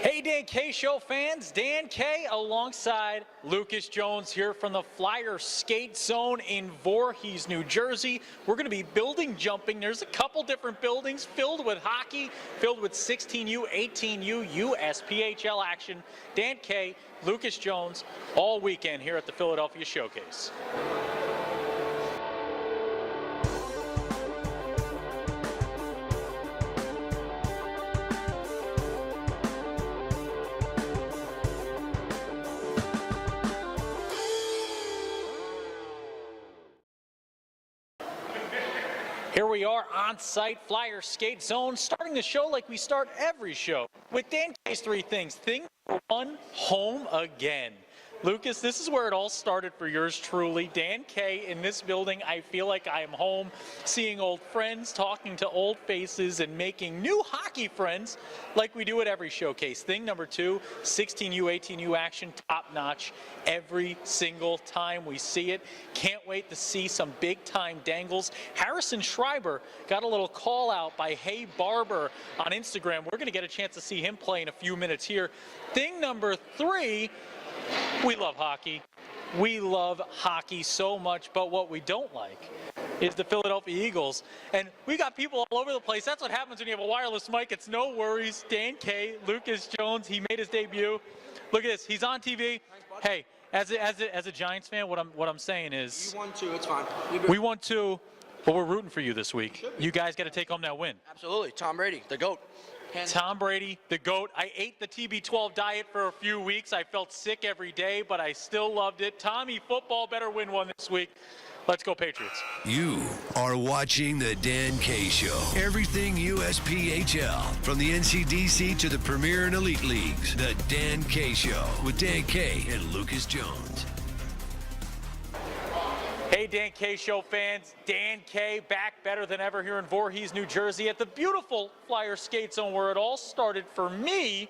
Hey Dan K Show fans, Dan K alongside Lucas Jones here from the Flyer Skate Zone in Voorhees, New Jersey. We're going to be building jumping. There's a couple different buildings filled with hockey, filled with 16U, 18U, USPHL action. Dan K, Lucas Jones, all weekend here at the Philadelphia Showcase. Here we are on site, Flyer Skate Zone, starting the show like we start every show with Dan K's three things. Thing number one, home again. Lucas, this is where it all started for yours truly. Dan K in this building, I feel like I am home, seeing old friends, talking to old faces, and making new hockey friends like we do at every showcase. Thing number two, 16U, 18U action, top notch every single time we see it. Can't wait to see some big time dangles. Harrison Schreiber got a little call out by Hey Barber on Instagram. We're going to get a chance to see him play in a few minutes here. Thing number three, we love hockey. We love hockey so much, but what we don't like is the Philadelphia Eagles. And we got people all over the place. That's what happens when you have a wireless mic. It's no worries. Dan K, Lucas Jones, he made his debut. Look at this. He's on TV. Hey, as a Giants fan, what I'm saying is, you won two. It's fine. We won two, but we're rooting for you this week. You guys got to take home that win. Absolutely. Tom Brady, the GOAT. Tom Brady, the GOAT. I ate the TB12 diet for a few weeks. I felt sick every day, but I still loved it. Tommy football better win one this week. Let's go Patriots. You are watching the Dan K Show. Everything USPHL, from the NCDC to the Premier and Elite Leagues. The Dan K Show with Dan K and Lucas Jones. Hey Dan K Show fans, Dan K back better than ever here in Voorhees, New Jersey at the beautiful Flyer Skate Zone where it all started for me.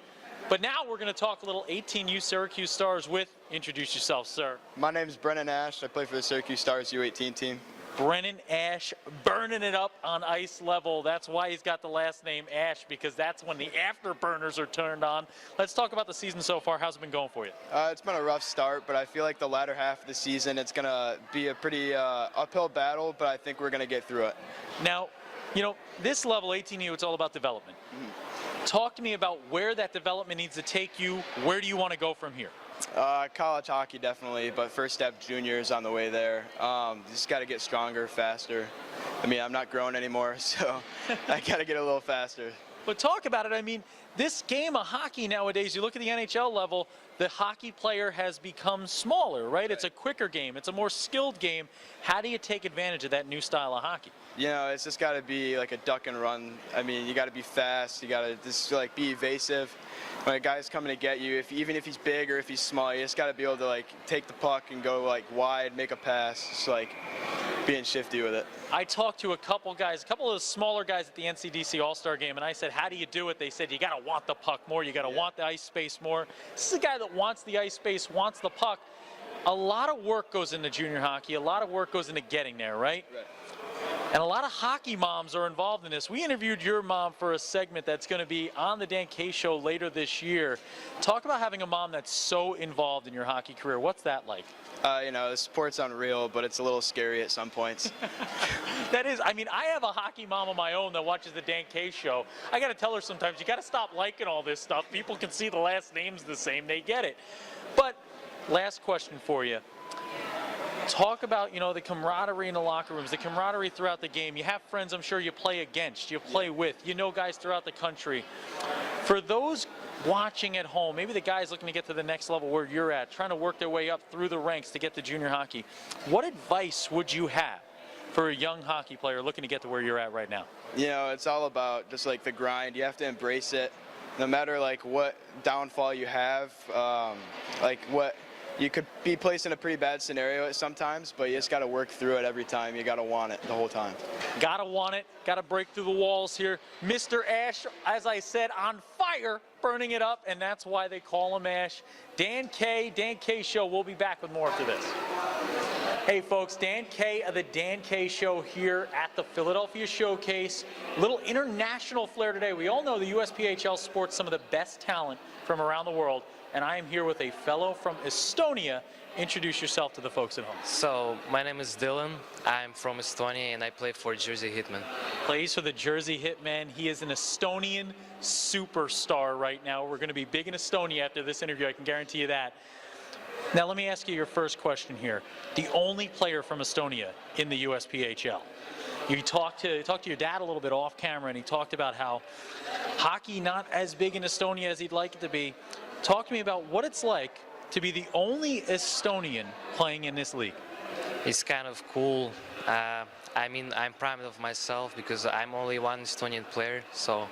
But now we're going to talk a little 18U Syracuse Stars with, introduce yourself, sir. My name is Brennan Ash. I play for the Syracuse Stars U18 team. Brennan Ash burning it up on ice level. That's why he's got the last name Ash, because that's when the afterburners are turned on. Let's talk about the season so far. How's it been going for you? It's been a rough start, but I feel like the latter half of the season it's going to be a pretty uphill battle, but I think we're going to get through it. Now, you know, this level, 18U, it's all about development. Talk to me about where that development needs to take you. Where do you want to go from here? College hockey definitely, but first step juniors on the way there. Just got to get stronger, faster. I mean, I'm not growing anymore, so I got to get a little faster. But talk about it. I mean, this game of hockey nowadays, you look at the NHL level, the hockey player has become smaller, right? It's a quicker game. It's a more skilled game. How do you take advantage of that new style of hockey? You know, it's just got to be like a duck and run. I mean, you got to be fast. You got to just like be evasive. When a guy's coming to get you, even if he's big or if he's small, you just got to be able to like take the puck and go like wide, make a pass. Just like being shifty with it. I talked to a couple guys, a couple of the smaller guys at the NCDC All-Star Game, and I said, how do you do it? They said, you got to want the puck more. You got to want the ice space more. This is a guy that wants the ice space, wants the puck. A lot of work goes into junior hockey. A lot of work goes into getting there, right? Right. And a lot of hockey moms are involved in this. We interviewed your mom for a segment that's going to be on the Dan K Show later this year. Talk about having a mom that's so involved in your hockey career. What's that like? You know, the sport's unreal, but it's a little scary at some points. That is, I mean, I have a hockey mom of my own that watches the Dan K Show. I got to tell her sometimes, you got to stop liking all this stuff. People can see the last names the same. They get it. But last question for you. Talk about, you know, the camaraderie in the locker rooms, the camaraderie throughout the game. You have friends, I'm sure, you play against, you play with. You know guys throughout the country. For those watching at home, maybe the guys looking to get to the next level where you're at, trying to work their way up through the ranks to get to junior hockey, what advice would you have for a young hockey player looking to get to where you're at right now? You know, it's all about just like the grind. You have to embrace it. No matter like what downfall you have, like what you could be placed in a pretty bad scenario sometimes, but you just got to work through it every time. You got to want it the whole time. Got to want it. Got to break through the walls here. Mr. Ash, as I said, on fire, burning it up, and that's why they call him Ash. Dan K Show. We'll be back with more after this. Hey folks, Dan K of the Dan K Show here at the Philadelphia Showcase. Little international flair today. We all know the USPHL sports some of the best talent from around the world, and I am here with a fellow from Estonia. Introduce yourself to the folks at home. So, my name is Dylan. I'm from Estonia and I play for Jersey Hitmen. Plays for the Jersey Hitmen. He is an Estonian superstar right now. We're going to be big in Estonia after this interview, I can guarantee you that. Now let me ask you your first question here. The only player from Estonia in the USPHL. You talked to your dad a little bit off camera, and he talked about how hockey not as big in Estonia as he'd like it to be. Talk to me about what it's like to be the only Estonian playing in this league. It's kind of cool. I mean, I'm proud of myself because I'm only one Estonian player, so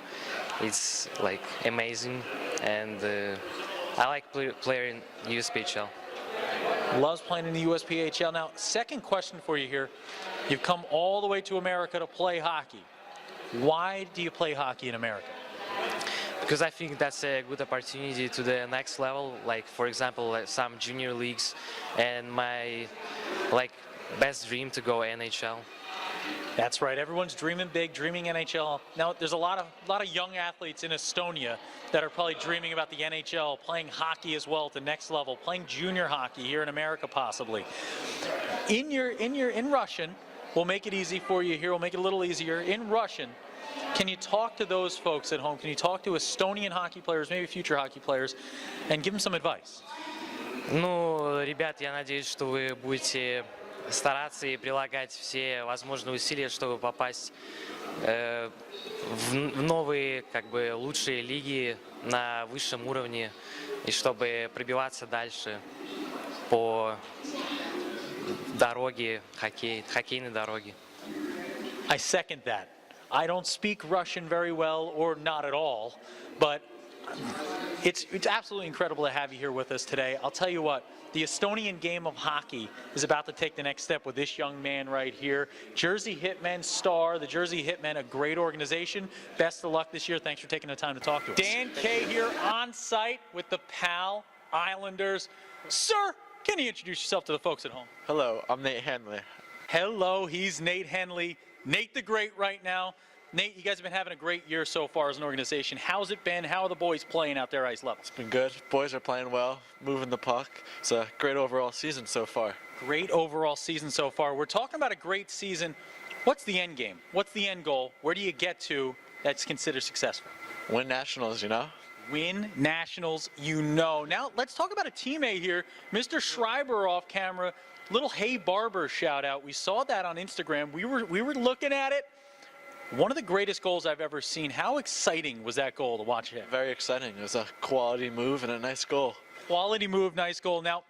it's like amazing, and I like playing in USPHL. Loves playing in the USPHL. Now, second question for you here. You've come all the way to America to play hockey. Why do you play hockey in America? Because I think that's a good opportunity to the next level, like for example some junior leagues, and my best dream to go NHL. That's right. Everyone's dreaming big, dreaming NHL. Now, there's a lot of young athletes in Estonia that are probably dreaming about the NHL, playing hockey as well at the next level, playing junior hockey here in America possibly. In Russian, we'll make it easy for you here. We'll make it a little easier. In Russian, can you talk to those folks at home? Can you talk to Estonian hockey players, maybe future hockey players, and give them some advice? Ну, ребят, я надеюсь, что вы будете стараться и прилагать все возможные усилия, чтобы попасть в новые, лучшие лиги на высшем уровне, и чтобы пробиваться дальше по дороге, хоккейной дороге. I second that. I don't speak Russian very well, or not at all, but it's absolutely incredible to have you here with us today. I'll tell you what, the Estonian game of hockey is about to take the next step with this young man right here. Jersey Hitmen star, the Jersey Hitmen, a great organization. Best of luck this year. Thanks for taking the time to talk to us. Dan K here on site with the PAL Islanders. Sir, can you introduce yourself to the folks at home? Hello, I'm Nate Hanlon. Hello, he's Nate Henley. Nate the Great right now. Nate, you guys have been having a great year so far as an organization. How's it been? How are the boys playing out there ice level? It's been good. Boys are playing well, moving the puck. It's a great overall season so far. Great overall season so far. We're talking about a great season. What's the end game? What's the end goal? Where do you get to that's considered successful? Win nationals, you know? Win nationals, you know. Now, let's talk about a teammate here. Mr. Schreiber off camera. Little Hey Barber shout out. We saw that on Instagram. We were looking at it. One of the greatest goals I've ever seen. How exciting was that goal to watch him? Very exciting. It was a quality move and a nice goal. Quality move, nice goal. Now,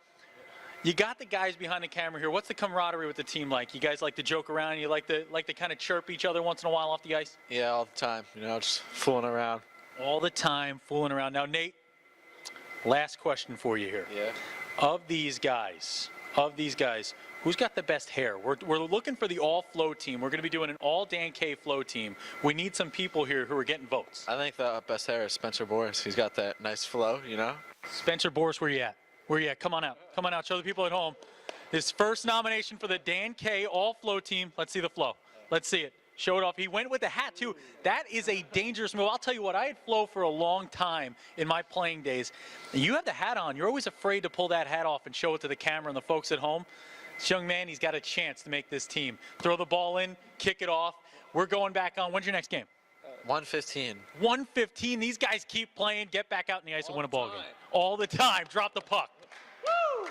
you got the guys behind the camera here. What's the camaraderie with the team like? You guys like to joke around? You like to kind of chirp each other once in a while off the ice? Yeah, all the time. You know, just fooling around. All the time, fooling around. Now, Nate, last question for you here. Yeah. Of these guys, who's got the best hair? We're looking for the all-flow team. We're going to be doing an all-Dan K flow team. We need some people here who are getting votes. I think the best hair is Spencer Boris. He's got that nice flow, you know? Spencer Boris, where you at? Where you at? Come on out. Come on out. Show the people at home. His first nomination for the Dan K all-flow team. Let's see the flow. Let's see it. Show it off. He went with the hat, too. That is a dangerous move. I'll tell you what, I had flow for a long time in my playing days. You have the hat on. You're always afraid to pull that hat off and show it to the camera and the folks at home. This young man, he's got a chance to make this team. Throw the ball in, kick it off. We're going back on. When's your next game? 1:15. 1:15. These guys keep playing. Get back out in the ice and win a ball game. All the time. Drop the puck. Woo!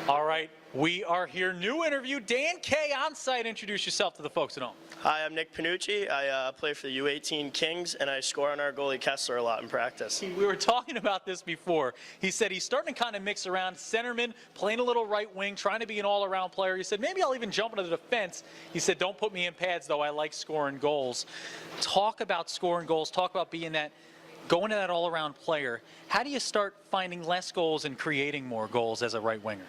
All right. We are here. New interview. Dan K on site. Introduce yourself to the folks at home. Hi, I'm Nick Panucci. I play for the U18 Kings, and I score on our goalie Kessler a lot in practice. We were talking about this before. He said he's starting to kind of mix around centerman, playing a little right wing, trying to be an all-around player. He said, maybe I'll even jump into the defense. He said, don't put me in pads, though. I like scoring goals. Talk about scoring goals. Talk about being that, going to that all-around player. How do you start finding less goals and creating more goals as a right winger?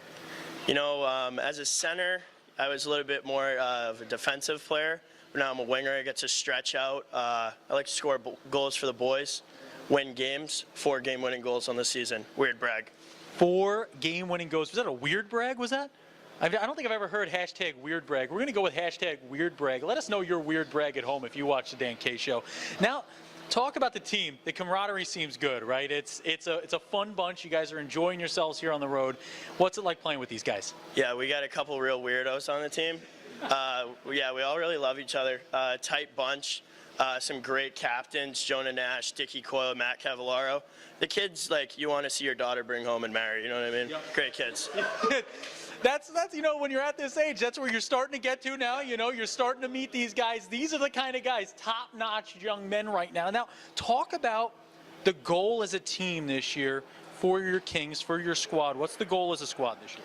You know, as a center, I was a little bit more of a defensive player. But now I'm a winger. I get to stretch out. I like to score goals for the boys, win games, 4 game-winning goals on the season. Weird brag. 4 game-winning goals. Was that a weird brag, was that? I don't think I've ever heard hashtag weird brag. We're going to go with hashtag weird brag. Let us know your weird brag at home if you watch the Dan K Show. Now, talk about the team. The camaraderie seems good, right? It's a fun bunch. You guys are enjoying yourselves here on the road. What's it like playing with these guys? Yeah, we got a couple real weirdos on the team. Yeah, we all really love each other. Tight bunch. Some great captains, Jonah Nash, Dickie Coyle, Matt Cavallaro. The kids, like, you want to see your daughter bring home and marry, you know what I mean? Yep. Great kids. That's you know, when you're at this age, that's where you're starting to get to now. You know, you're starting to meet these guys. These are the kind of guys, top-notch young men right now. Now, talk about the goal as a team this year for your Kings, for your squad. What's the goal as a squad this year?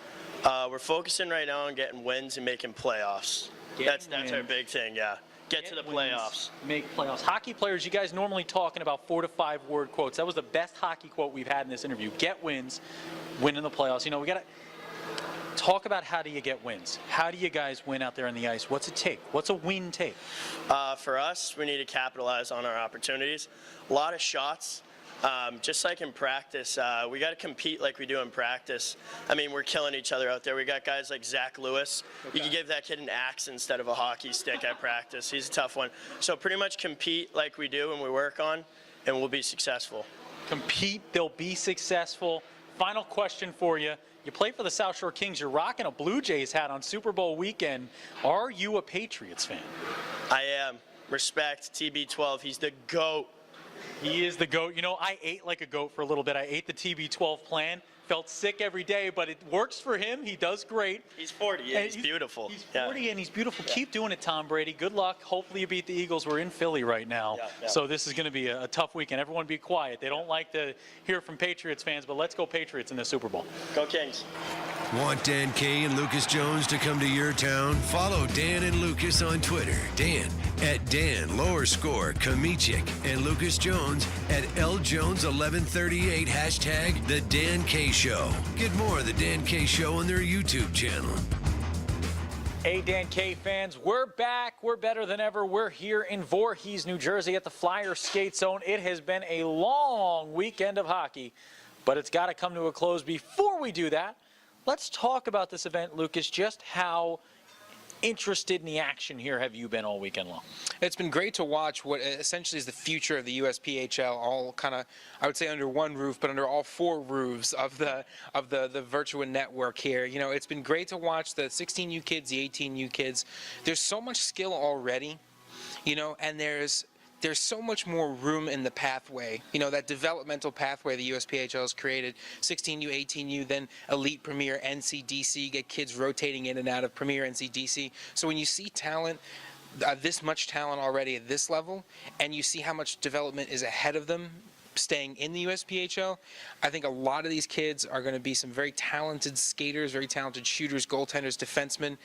We're focusing right now on getting wins and making playoffs. That's our big thing, yeah. Get to the playoffs. Make playoffs. Hockey players, you guys normally talking about 4 to 5 word quotes. That was the best hockey quote we've had in this interview. Get wins, win in the playoffs. You know, we got to talk about how do you get wins. How do you guys win out there on the ice? What's it take? What's a win take? For us, we need to capitalize on our opportunities. A lot of shots. Just like in practice, we got to compete like we do in practice. I mean, we're killing each other out there. We got guys like Zach Lewis. Okay. You can give that kid an axe instead of a hockey stick at practice. He's a tough one. So pretty much compete like we do and we work on, and we'll be successful. Compete, they'll be successful. Final question for you. You play for the South Shore Kings. You're rocking a Blue Jays hat on Super Bowl weekend. Are you a Patriots fan? I am. Respect, TB12. He's the GOAT. He is the GOAT. You know, I ate like a goat for a little bit. I ate the TB12 plan. Felt sick every day, but it works for him. He does great. He's 40 and he's beautiful. He's 40 and he's beautiful. Yeah. Keep doing it, Tom Brady. Good luck. Hopefully you beat the Eagles. We're in Philly right now, so this is going to be a tough weekend. Everyone be quiet. They don't like to hear from Patriots fans, but let's go Patriots in the Super Bowl. Go Kings. Want Dan K and Lucas Jones to come to your town? Follow Dan and Lucas on Twitter. Dan at Dan_Kamichik and Lucas Jones at LJones1138 hashtag The Dan K Show. Get more of The Dan K Show on their YouTube channel. Hey, Dan K fans, we're back. We're better than ever. We're here in Voorhees, New Jersey at the Flyer Skate Zone. It has been a long weekend of hockey, but it's got to come to a close. Before we do that, let's talk about this event, Lucas. Just how interested in the action here have you been all weekend long? It's been great to watch what essentially is the future of the USPHL, all kind of, I would say, under one roof, but under all 4 roofs of the Virtua network here. You know, it's been great to watch the 16U kids, the 18U kids. There's so much skill already, you know, and there's so much more room in the pathway, you know, that developmental pathway the USPHL has created, 16U, 18U, then Elite, Premier, NCDC, get kids rotating in and out of Premier, NCDC. So when you see talent, this much talent already at this level, and you see how much development is ahead of them staying in the USPHL, I think a lot of these kids are going to be some very talented skaters, very talented shooters, goaltenders, defensemen,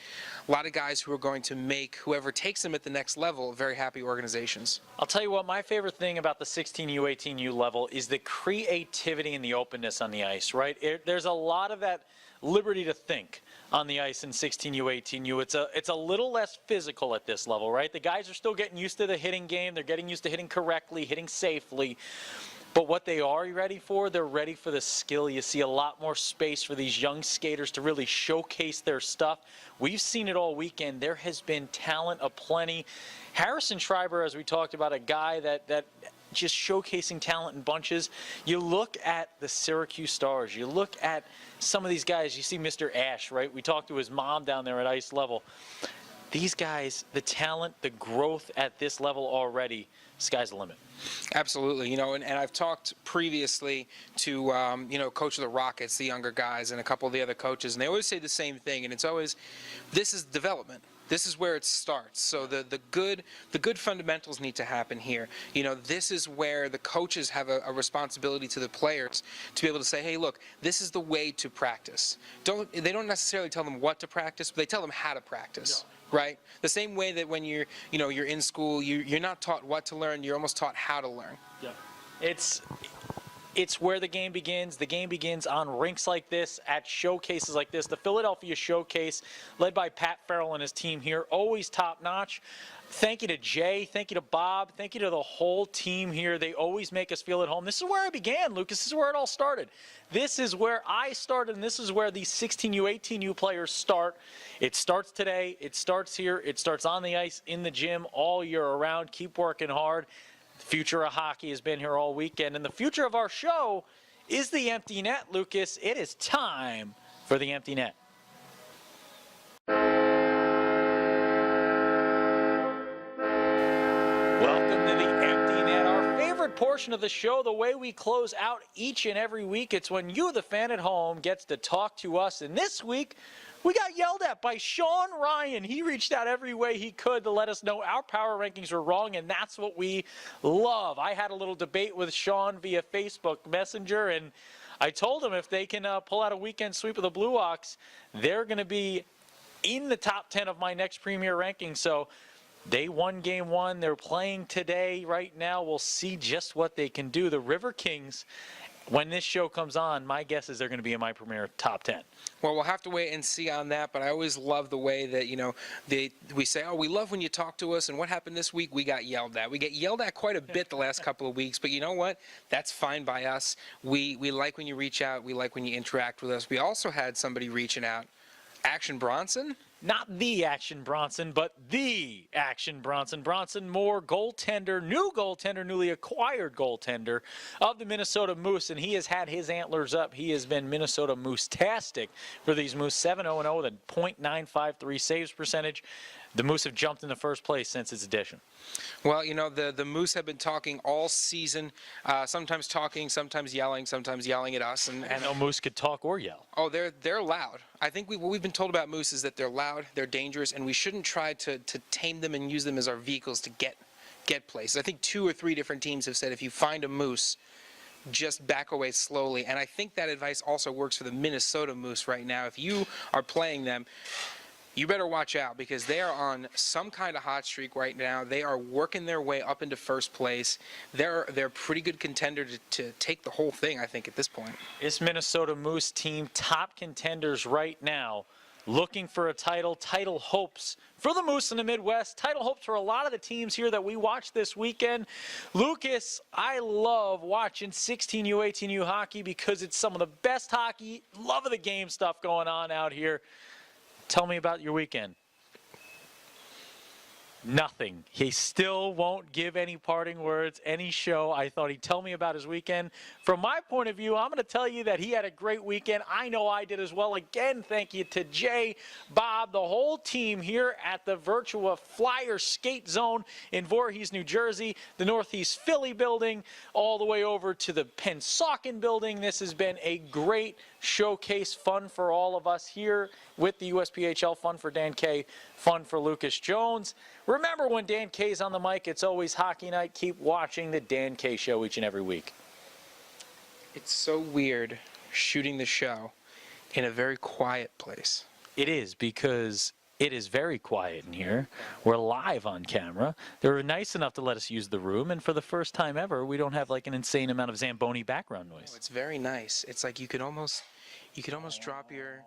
a lot of guys who are going to make whoever takes them at the next level very happy organizations. I'll tell you what, my favorite thing about the 16U, 18U level is the creativity and the openness on the ice, right? There's a lot of that liberty to think on the ice in 16U, 18U. It's a little less physical at this level, right? The guys are still getting used to the hitting game. They're getting used to hitting correctly, hitting safely. But what they are ready for, they're ready for the skill. You see a lot more space for these young skaters to really showcase their stuff. We've seen it all weekend. There has been talent aplenty. Harrison Schreiber, as we talked about, a guy that just showcasing talent in bunches. You look at the Syracuse Stars. You look at some of these guys. You see Mr. Ash, right? We talked to his mom down there at ice level. These guys, the talent, the growth at this level already, sky's the limit. Absolutely, you know, and I've talked previously to, you know, coach of the Rockets, the younger guys, and a couple of the other coaches, and they always say the same thing, and it's always, this is development. This is where it starts. So the good fundamentals need to happen here. You know, this is where the coaches have a responsibility to the players to be able to say, hey, look, this is the way to practice. They don't necessarily tell them what to practice, but they tell them how to practice. Yeah. Right? The same way that when you're in school, you're not taught what to learn, you're almost taught how to learn. Yeah. It's It's where the game begins. The game begins on rinks like this, at showcases like this. The Philadelphia Showcase, led by Pat Farrell and his team here, always top-notch. Thank you to Jay. Thank you to Bob. Thank you to the whole team here. They always make us feel at home. This is where I began, Lucas. This is where it all started. This is where I started, and this is where these 16U, 18U players start. It starts today. It starts here. It starts on the ice, in the gym, all year around. Keep working hard. The future of hockey has been here all weekend, and the future of our show is the empty net, Lucas. It is time for the empty net. Welcome to the empty net, our favorite portion of the show, the way we close out each and every week. It's when you, the fan at home, gets to talk to us, and this week, we got yelled at by Sean Ryan. He reached out every way he could to let us know our power rankings were wrong, and that's what we love. I had a little debate with Sean via Facebook Messenger, and I told him if they can pull out a weekend sweep of the Blue Hawks, they're going to be in the top 10 of my next Premier ranking. So they won game one. They're playing today. Right now, we'll see just what they can do. The River Kings, when this show comes on, my guess is they're going to be in my Premier top 10. Well, we'll have to wait and see on that, but I always love the way that, you know, we say, oh, we love when you talk to us, and what happened this week? We got yelled at. We get yelled at quite a bit the last couple of weeks, but you know what? That's fine by us. We like when you reach out. We like when you interact with us. We also had somebody reaching out. Action Bronson? Not the Action Bronson, but the Action Bronson. Bronson Moore, goaltender, newly acquired goaltender of the Minnesota Moose, and he has had his antlers up. He has been Minnesota Moose-tastic for these Moose, 7-0-0 with a .953 saves percentage. The Moose have jumped into first place since its addition. Well, you know, the Moose have been talking all season, sometimes talking, sometimes yelling at us. And no Moose could talk or yell. Oh, they're loud. I think what we've been told about Moose is that they're loud, they're dangerous, and we shouldn't try to tame them and use them as our vehicles to get places. I think 2 or 3 different teams have said if you find a Moose, just back away slowly. And I think that advice also works for the Minnesota Moose right now. If you are playing them, you better watch out because they are on some kind of hot streak right now. They are working their way up into first place. They're a pretty good contender to take the whole thing, I think, at this point. This Minnesota Moose team, top contenders right now, looking for a title hopes for the Moose in the Midwest, title hopes for a lot of the teams here that we watched this weekend. Lucas, I love watching 16U, 18U hockey because it's some of the best hockey, love of the game stuff going on out here. Tell me about your weekend. Nothing. He still won't give any parting words, any show. I thought he'd tell me about his weekend. From my point of view, I'm going to tell you that he had a great weekend. I know I did as well. Again, thank you to Jay, Bob, the whole team here at the Virtua Flyer Skate Zone in Voorhees, New Jersey, the Northeast Philly building, all the way over to the Pennsauken building. This has been a great showcase, fun for all of us here with the USPHL, fun for Dan Kay, fun for Lucas Jones. Remember, when Dan Kay's on the mic, it's always hockey night. Keep watching the Dan Kay Show each and every week. It's so weird shooting the show in a very quiet place. It is, because it is very quiet in here. We're live on camera. They were nice enough to let us use the room, and for the first time ever, we don't have like an insane amount of Zamboni background noise. Oh, it's very nice. It's like you could almost drop your,